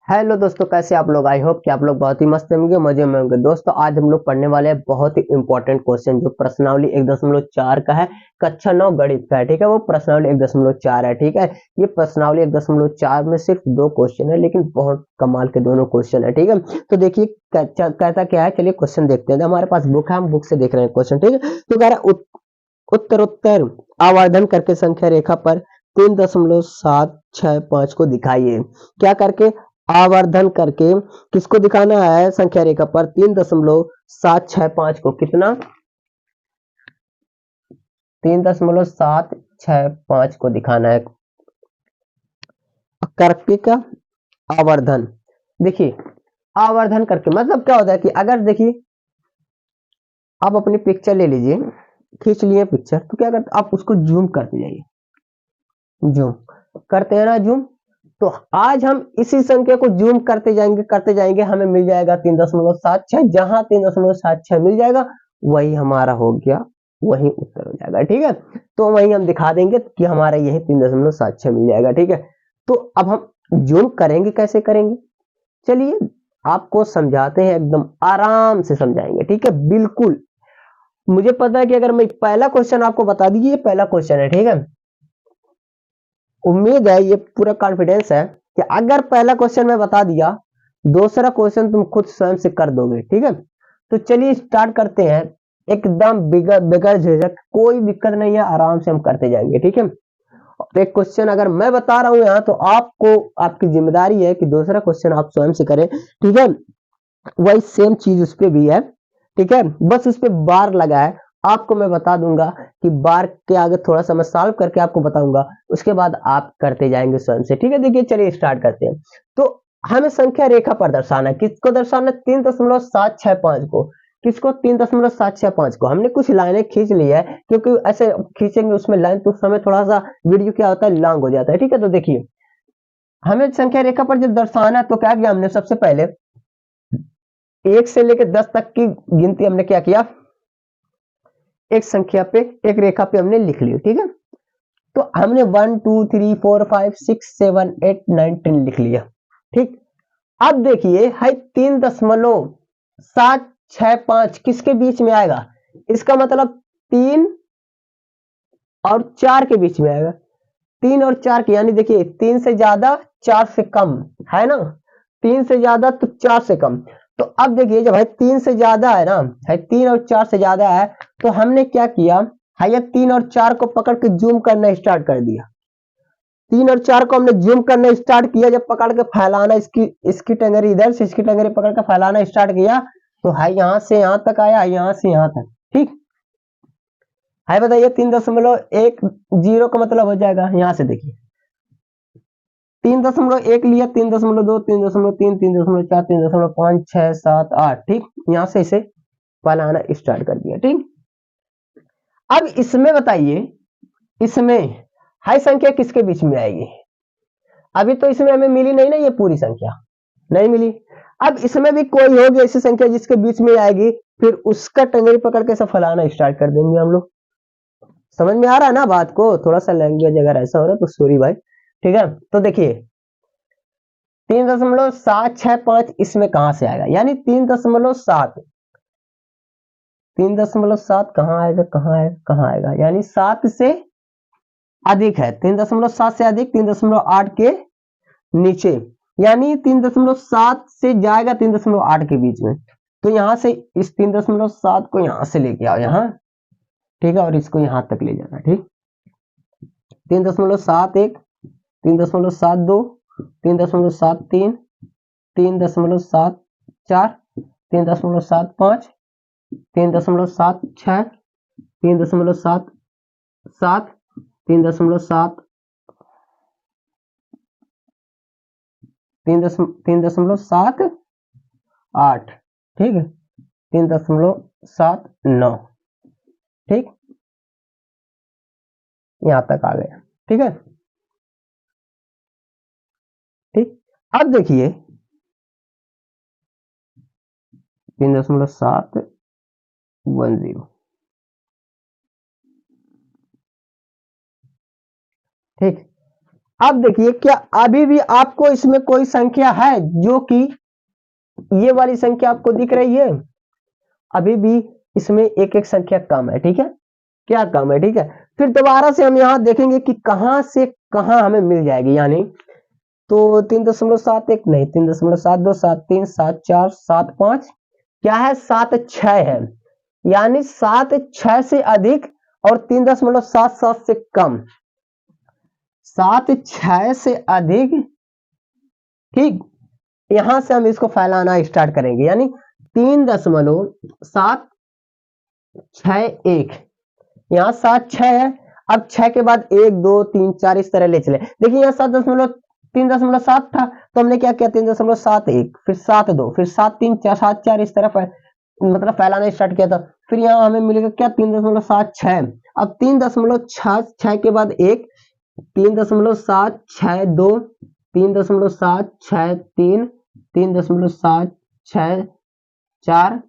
Hello दोस्तों, कैसे आप लोग। आई होप कि आप लोग बहुत ही मस्त होंगे, मजे में होंगे। दोस्तों आज हम लोग पढ़ने वाले हैं बहुत ही इंपॉर्टेंट क्वेश्चन जो प्रश्नावली 1.4 का है, कक्षा 9 गणित का है। ठीक है, वो प्रश्नावली 1.4 है। ठीक है, ये प्रश्नावली 1.4 में सिर्फ दो क्वेश्चन है, लेकिन बहुत कमाल के दोनों क्वेश्चन है। ठीक है, तो देखिए कहता क्या है, चलिए क्वेश्चन देखते हैं। तो हमारे पास बुक है, हम बुक से देख रहे हैं क्वेश्चन। ठीक है, तो कह रहा है उत्तरोत्तर आवर्धन करके संख्या रेखा पर 3.765 को दिखाइए। क्या करके? आवर्धन करके किसको दिखाना है? संख्या रेखा पर 3.765 को। कितना? 3.765 को दिखाना है करके का आवर्धन। देखिए, आवर्धन करके मतलब क्या होता है कि अगर देखिए आप अपनी पिक्चर ले लीजिए, खींच लिए पिक्चर, तो क्या करते आप उसको जूम करते जाइए। जूम करते हैं ना, जूम। तो आज हम इसी संख्या को जूम करते जाएंगे, हमें मिल जाएगा 3.76। जहां 3.76 मिल जाएगा वही हमारा हो गया, वही उत्तर हो जाएगा। ठीक है, तो वही हम दिखा देंगे कि हमारा यही 3.76 मिल जाएगा। ठीक है, तो अब हम जूम करेंगे, कैसे करेंगे चलिए आपको समझाते हैं, एकदम आराम से समझाएंगे। ठीक है, बिल्कुल। मुझे पता है कि अगर मैं पहला क्वेश्चन आपको बता दीजिए, पहला क्वेश्चन है। ठीक है, उम्मीद है, ये पूरा कॉन्फिडेंस है कि अगर पहला क्वेश्चन मैं बता दिया, दूसरा क्वेश्चन तुम खुद स्वयं से कर दोगे। ठीक है, तो चलिए स्टार्ट करते हैं, एकदम बगैर झिझक, कोई दिक्कत नहीं है, आराम से हम करते जाएंगे। ठीक है, तो एक क्वेश्चन अगर मैं बता रहा हूं यहाँ, तो आपको आपकी जिम्मेदारी है कि दूसरा क्वेश्चन आप स्वयं से करें। ठीक है, वही सेम चीज उस पे भी है। ठीक है, बस उस पे बार लगा है। आपको मैं बता दूंगा कि बार के आगे थोड़ा सा मैं सॉल्व करके आपको बताऊंगा, उसके बाद आप करते जाएंगे स्वयं से। ठीक है, देखिए चलिए स्टार्ट करते हैं। तो हमें संख्या रेखा पर दर्शाना है, किसको दर्शाना? 3.765 को। किसको? 3.765 को। हमने कुछ लाइनें खींच ली है, क्योंकि ऐसे खींचेंगे उसमें लाइन तो समय थोड़ा सा वीडियो क्या होता है, लॉन्ग हो जाता है। ठीक है, तो देखिए हमें संख्या रेखा पर जब दर्शाना है, तो क्या किया हमने? सबसे पहले 1 से लेकर 10 तक की गिनती हमने क्या किया, एक संख्या पे, एक रेखा पे हमने लिख ली। ठीक है, तो हमने 1 2 3 4 5 6 7 8 9 10 लिख लिया। ठीक, अब देखिए है 3.765 किसके बीच में आएगा? इसका मतलब 3 और 4 के बीच में आएगा। 3 और 4 के, यानी देखिए 3 से ज्यादा 4 से कम है ना, 3 से ज्यादा तो 4 से कम। तो अब देखिए जब है 3 से ज्यादा है ना, है 3 और 4 से ज्यादा है, तो हमने क्या किया है, ये 3 और 4 को पकड़ के जूम करना स्टार्ट कर दिया। 3 और 4 को हमने जूम करना स्टार्ट किया, जब पकड़ के फैलाना, इसकी इसकी टंगरी इधर से इसकी टंगरी पकड़ के फैलाना स्टार्ट किया, तो है यहां से यहां तक आया, यहां से यहां तक। ठीक है, बताइए 3.10 का मतलब हो जाएगा, यहां से देखिए 3.1 लिया, 3.2, 3.3, 3.4, 3.5, 6 7 8। ठीक, यहां से इसे फैलाना स्टार्ट कर दिया। ठीक, अब इसमें बताइए, इसमें हाई संख्या किसके बीच में आएगी? अभी तो इसमें हमें मिली नहीं ना, ये पूरी संख्या नहीं मिली। अब इसमें भी कोई होगी ऐसी संख्या जिसके बीच में आएगी, फिर उसका टंगड़ी पकड़ के सब फैलाना स्टार्ट कर देंगे हम लोग। समझ में आ रहा है ना बात को? थोड़ा सा लैंग्वेज अगर ऐसा हो रहा है तो सॉरी भाई। ठीक है, तो देखिए 3.765 इसमें कहां से आएगा, यानी 3.7, 3.7 कहां आएगा, कहां आएगा, कहां आएगा, यानी 7 से अधिक है। 3.7 से अधिक 3.8 के नीचे, यानी 3.7 से जाएगा 3.8 के बीच में। तो यहां से इस 3.7 को यहां से लेके आओ यहां। ठीक है, और इसको यहां तक ले जाना। ठीक, 3.71, 3.72, 3.73, 3.74, 3.75, 3.76, 3.77, 3.7, 3.78। ठीक है, 3.79। ठीक, यहां तक आ गया। ठीक है, ठीक, अब देखिए 3.710। ठीक, अब देखिए क्या अभी भी आपको इसमें कोई संख्या है जो कि ये वाली संख्या आपको दिख रही है? अभी भी इसमें एक एक संख्या कम है, ठीक है, क्या कम है, ठीक है। फिर दोबारा से हम यहां देखेंगे कि कहां से कहां हमें मिल जाएगी, यानी तो 3.71 नहीं, 3.72, 7.3, 7.4, 7.5 क्या है, 7.6 है, यानी 7.6 से अधिक और 3.77 से कम, 7.6 से अधिक, ठीक। यहां से हम इसको फैलाना स्टार्ट करेंगे, यानी 3.761, यहाँ 7.6 है। अब 6 के बाद 1 2 3 4 इस तरह ले चले। देखिए यहाँ 3.7 था, तो हमने क्या किया, 3.71, फिर 7.2, फिर 7.3, 7.4 इस तरह मतलब फैलाना स्टार्ट किया था। फिर यहाँ हमें मिलेगा क्या, 3.76। अब 3.6 के बाद 1, 3.762, 3.763, 3.764,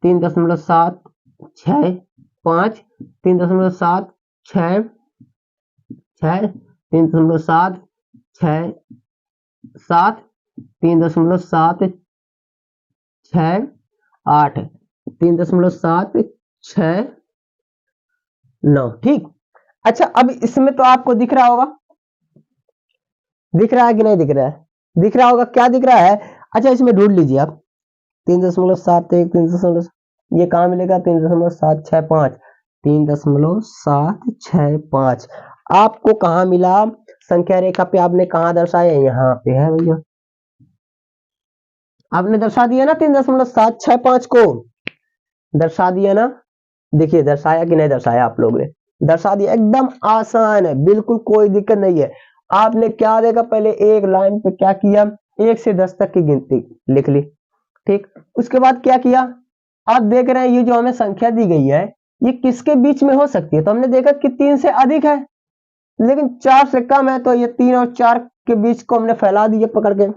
3.765, 3.766, 3.767, 3.768, 3.769, ठीक। अच्छा अब इसमें तो आपको दिख रहा होगा, दिख रहा है कि नहीं दिख रहा है, दिख रहा होगा, क्या दिख रहा है। अच्छा इसमें ढूंढ लीजिए आप, 3.71, 3, ये कहाँ मिलेगा, 3.765, 3.765 आपको कहाँ मिला, संख्या रेखा पे आपने कहाँ दर्शाया, यहाँ पे है भैया, आपने दर्शा दिया ना 3.765 को, दर्शा दिया ना। देखिए दर्शाया कि नहीं दर्शाया, आप लोग ने दर्शा दिया, एकदम आसान है, बिल्कुल कोई दिक्कत नहीं है। आपने क्या देखा, पहले एक लाइन पे क्या किया, 1 से 10 तक की गिनती लिख ली, ठीक। उसके बाद क्या किया, आप देख रहे हैं ये जो हमें संख्या दी गई है ये किसके बीच में हो सकती है, तो हमने देखा कि 3 से अधिक है, लेकिन 4 से कम है, तो ये 3 और 4 के बीच को हमने फैला दिया पकड़ के,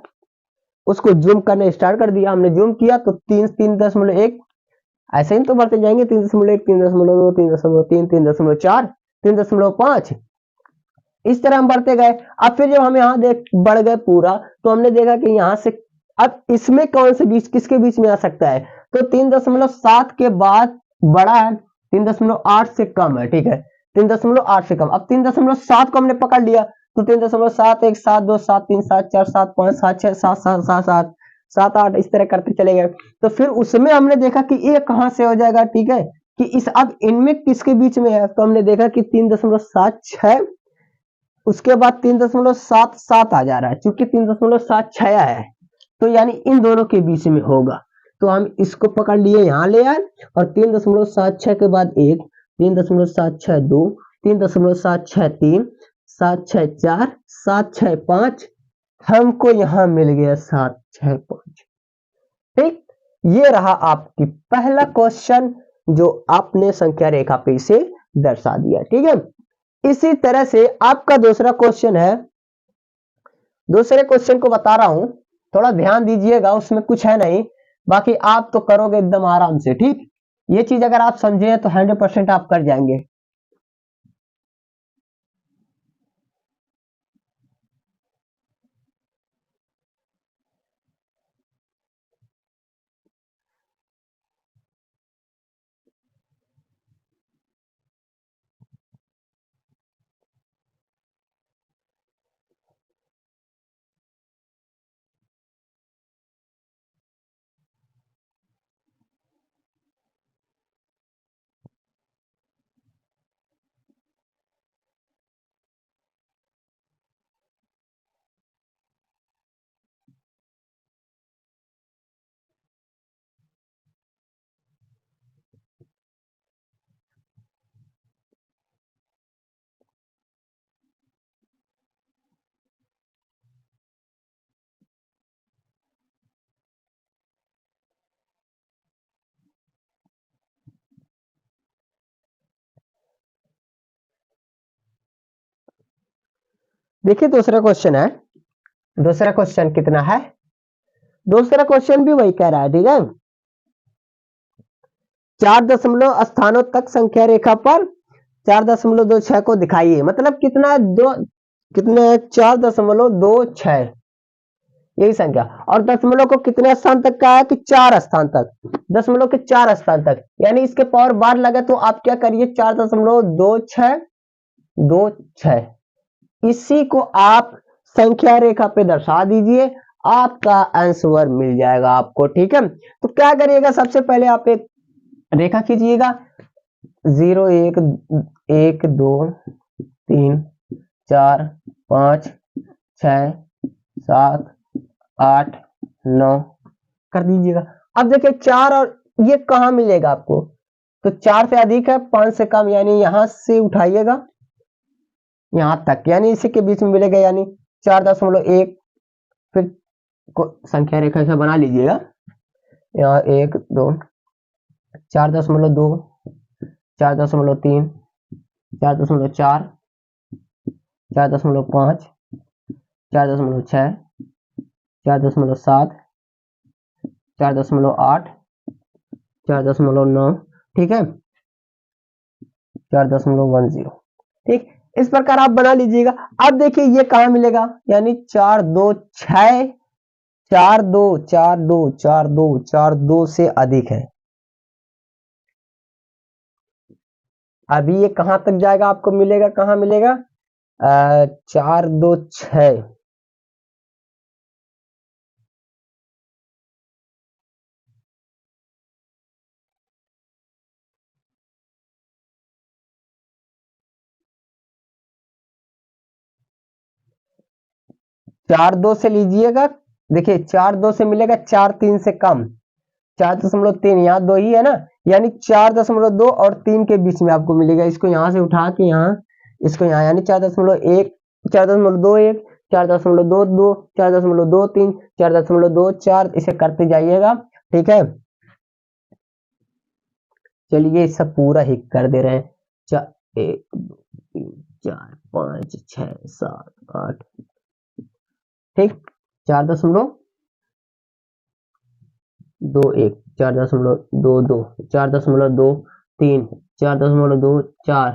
उसको जूम करने स्टार्ट कर दिया। हमने जूम किया तो 3, 3.1 ऐसे ही तो बढ़ते जाएंगे, 3.1, 3.2, 3.3, 3.4, 3.5 इस तरह हम बढ़ते गए। अब फिर जब हम यहाँ देख बढ़ गए पूरा, तो हमने देखा कि यहाँ से अब इसमें कौन से बीच किसके बीच में आ सकता है, तो 3.7 के बाद बड़ा है, 3.8 से कम है, ठीक है, 3.8 से कम। अब 3.7 को हमने पकड़ लिया, तो 3.71, 7.2, 7.3, 7.4, 7.5, 7.6, 7.7, 7.8, 7.8 इस तरह करते चले गए। तो फिर उसमें हमने देखा कि ये कहां से हो जाएगा, ठीक है, कि इस अब इनमें किसके बीच में है, तो हमने देखा कि 3.76, उसके बाद 3.77 आ जा रहा है, चूंकि 3.76 है तो यानी इन दोनों के बीच में होगा, तो हम इसको पकड़ लिए, यहां ले आए, और 3.76 के बाद 1, 3.762, 3.763, 764, 765 हमको यहां मिल गया 765, ठीक। ये रहा आपकी पहला क्वेश्चन जो आपने संख्या रेखा पे इसे दर्शा दिया, ठीक है। इसी तरह से आपका दूसरा क्वेश्चन है, दूसरे क्वेश्चन को बता रहा हूं, थोड़ा ध्यान दीजिएगा, उसमें कुछ है नहीं, बाकी आप तो करोगे एकदम आराम से, ठीक। ये चीज अगर आप समझे तो 100% आप कर जाएंगे। देखिए दूसरा क्वेश्चन है, दूसरा क्वेश्चन कितना है, दूसरा क्वेश्चन भी वही कह रहा है, ठीक है, 4 दशमलव स्थानों तक संख्या रेखा पर 4.26 को दिखाइए, मतलब कितना है, दो कितने हैं 4.26 यही संख्या। और दशमलव को कितने स्थान तक का है कि 4 स्थान तक, दशमलव के 4 स्थान तक, यानी इसके पावर बार लगे तो आप क्या करिए 4.2626 इसी को आप संख्या रेखा पे दर्शा दीजिए, आपका आंसर मिल जाएगा आपको। ठीक है, तो क्या करिएगा सबसे पहले आप एक रेखा खींचिएगा 0 1 1 2 3 4 5 6 7 8 9 कर दीजिएगा। अब देखिए 4 और ये कहां मिलेगा आपको, तो 4 से अधिक है 5 से कम, यानी यहां से उठाइएगा यहां तक, यानी इसी के बीच में मिलेगा, यानी 4.1 फिर संख्या रेखा से बना लीजिएगा, यहाँ 1 2 4.2 4.3 4.4 4.5 4.6 4.7 4.8 4.9 ठीक है 4.10 ठीक, इस प्रकार आप बना लीजिएगा। अब देखिए ये कहां मिलेगा, यानी 4 2 6 4 2 4 2 4 2 4 2 से अधिक है। अभी ये कहां तक जाएगा आपको मिलेगा, कहां मिलेगा 4 2 6 4 2 से लीजिएगा, देखिए 4 2 से मिलेगा 4 3 से कम 4.3, यहाँ 2 ही है ना, यानी 4.2 और 3 के बीच में आपको मिलेगा। इसको यहां से उठा के यहाँ इसको यहाँ, यानी 4.1 4.21 4.22 4.23 4.24 इसे करते जाइएगा। ठीक है, चलिए इसे पूरा ही कर दे रहे हैं 1 2 3 4 5 6 7 8 ठीक 4.21 4.22 4.23 4.24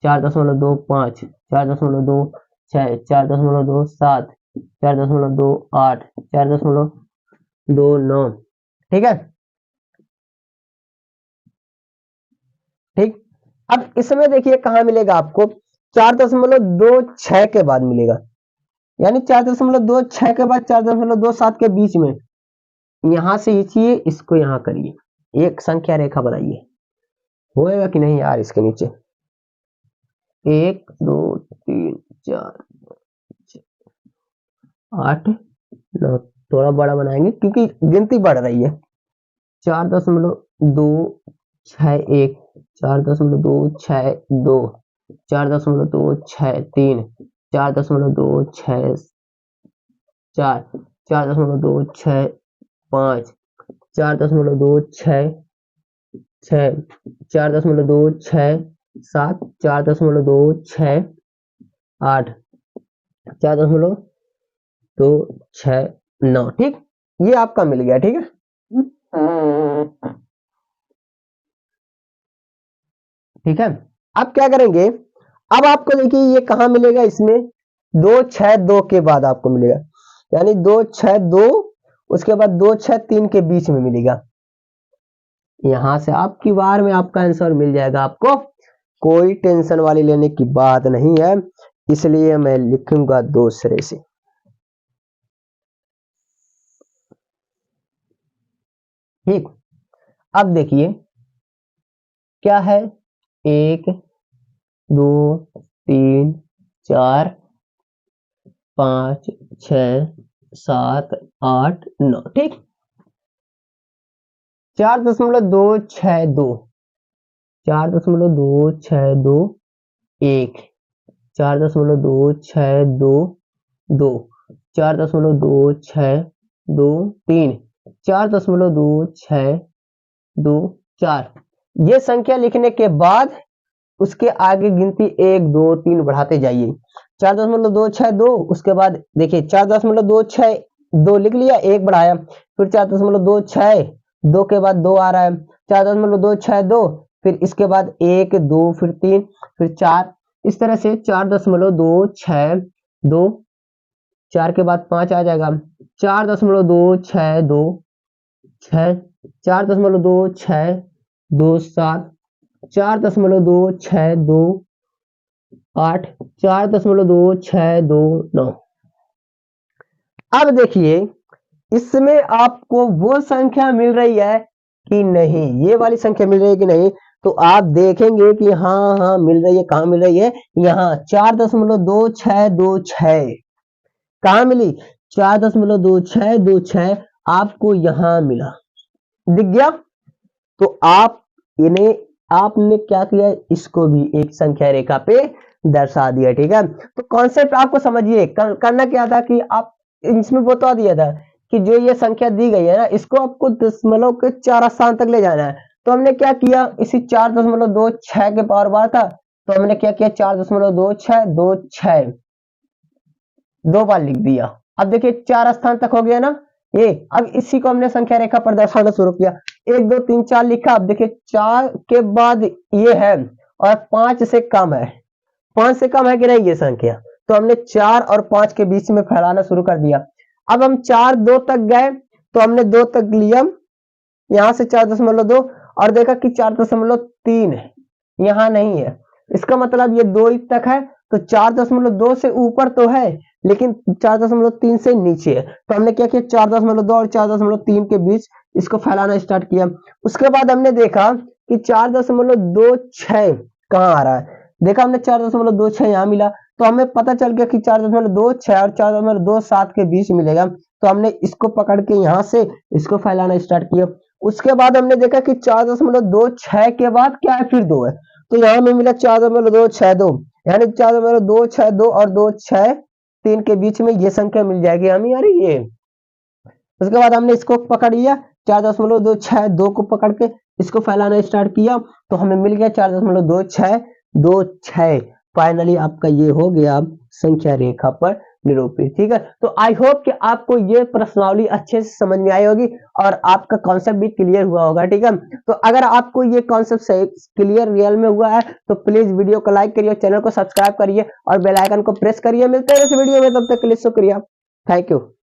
4.25 4.26 4.27 4.28 4.29 ठीक है। ठीक, अब इसमें देखिए कहां मिलेगा आपको 4.26 के बाद मिलेगा, यानी 4.26 के बाद 4.27 के बीच में, यहां से खींचिए इसको यहां करिए, एक संख्या रेखा बनाइए, होएगा कि नहीं यार इसके नीचे 1 2 3 4 8 9 थोड़ा बड़ा बनाएंगे क्योंकि गिनती बढ़ रही है 4.261 4.262 4.263 4.264 4.265 4.266 4.267 4.268 4.269 ठीक, ये आपका मिल गया। ठीक है, ठीक है, अब क्या करेंगे, अब आपको देखिए ये कहां मिलेगा, इसमें 262 के बाद आपको मिलेगा, यानी 262 उसके बाद 263 के बीच में मिलेगा, यहां से आपकी बार में आपका आंसर मिल जाएगा, आपको कोई टेंशन वाली लेने की बात नहीं है, इसलिए मैं लिखूंगा दूसरे से। ठीक, अब देखिए क्या है 1 2 3 4 5 6 7 8 9 ठीक 4.262 4.262 1 4.262 4.262 3 4.262 4 ये संख्या लिखने के बाद उसके आगे गिनती 1 2 3 बढ़ाते जाइए 4.262 उसके बाद देखिए 4.262 लिख लिया, एक बढ़ाया, फिर 4.262 के बाद 2 आ रहा है 4.262 फिर इसके बाद 1 2 फिर 3 फिर 4, इस तरह से 4.262 2, 4 के बाद 5 आ जाएगा, 4.262, 6, 4.262, 7, 4.262, 8, 4.262, 9। अब देखिए इसमें आपको वो संख्या मिल रही है कि नहीं, ये वाली संख्या मिल रही है कि नहीं, तो आप देखेंगे कि हाँ हाँ मिल रही है। कहाँ मिल रही है? यहाँ 4.2626 कहाँ मिली? 4.2626 आपको यहाँ मिला, दिख गया। तो आप इन्हें आपने क्या किया, इसको भी एक संख्या रेखा पे दर्शा दिया, ठीक है। तो कॉन्सेप्ट आपको समझिए, करना क्या था कि आप इसमें बता दिया था कि जो ये संख्या दी गई है ना, इसको आपको दशमलव के 4 स्थान तक ले जाना है। तो हमने क्या किया, इसी 4.26 के पावर बार था, तो हमने क्या किया, 4.2626 दो बार लिख दिया। अब देखिए 4 स्थान तक हो गया ना ये। अब इसी को हमने संख्या रेखा पर दर्शाना शुरू किया, 1 2 3 4 लिखा। अब देखिए 4 के बाद ये है और 5 से कम है, 5 से कम है कि नहीं ये संख्या, तो हमने 4 और 5 के बीच में फैलाना शुरू कर दिया। अब हम 4 2 तक गए, तो हमने 2 तक लिया, यहां से 4.2 और देखा कि 4.3 है, यहां नहीं है। इसका मतलब ये 2 तक है, तो 4.2 से ऊपर तो है लेकिन 4.3 से नीचे है। तो हमने क्या किया, 4.2 और 4.3 के बीच इसको फैलाना स्टार्ट किया। उसके बाद हमने देखा कि 4.26 कहाँ आ रहा है, देखा हमने 4.26 यहाँ मिला, तो हमें पता चल गया कि 4.26 और 4.27 के बीच मिलेगा। तो हमने इसको पकड़ के यहाँ से इसको फैलाना स्टार्ट किया। उसके बाद हमने देखा कि 4.26 के बाद क्या है, फिर 2 है, तो यहाँ में मिला 4.262, यानी 4.262 और 263 के बीच में ये संख्या मिल जाएगी हमें, यार ये। उसके बाद हमने इसको पकड़ लिया, 4.262 को पकड़ के इसको फैलाना स्टार्ट किया, तो हमें मिल गया 4.2626। फाइनली आपका ये हो गया संख्या रेखा पर निरूपित, ठीक है। तो आई होप कि आपको ये प्रश्नावली अच्छे से समझ में आई होगी और आपका कॉन्सेप्ट भी क्लियर हुआ होगा, ठीक है। तो अगर आपको ये कॉन्सेप्ट सही क्लियर रियल में हुआ है तो प्लीज वीडियो को लाइक करिए, चैनल को सब्सक्राइब करिए और बेल आइकन को प्रेस करिए। मिलते हैं इस वीडियो में, तब तक के लिए शुक्रिया, थैंक यू।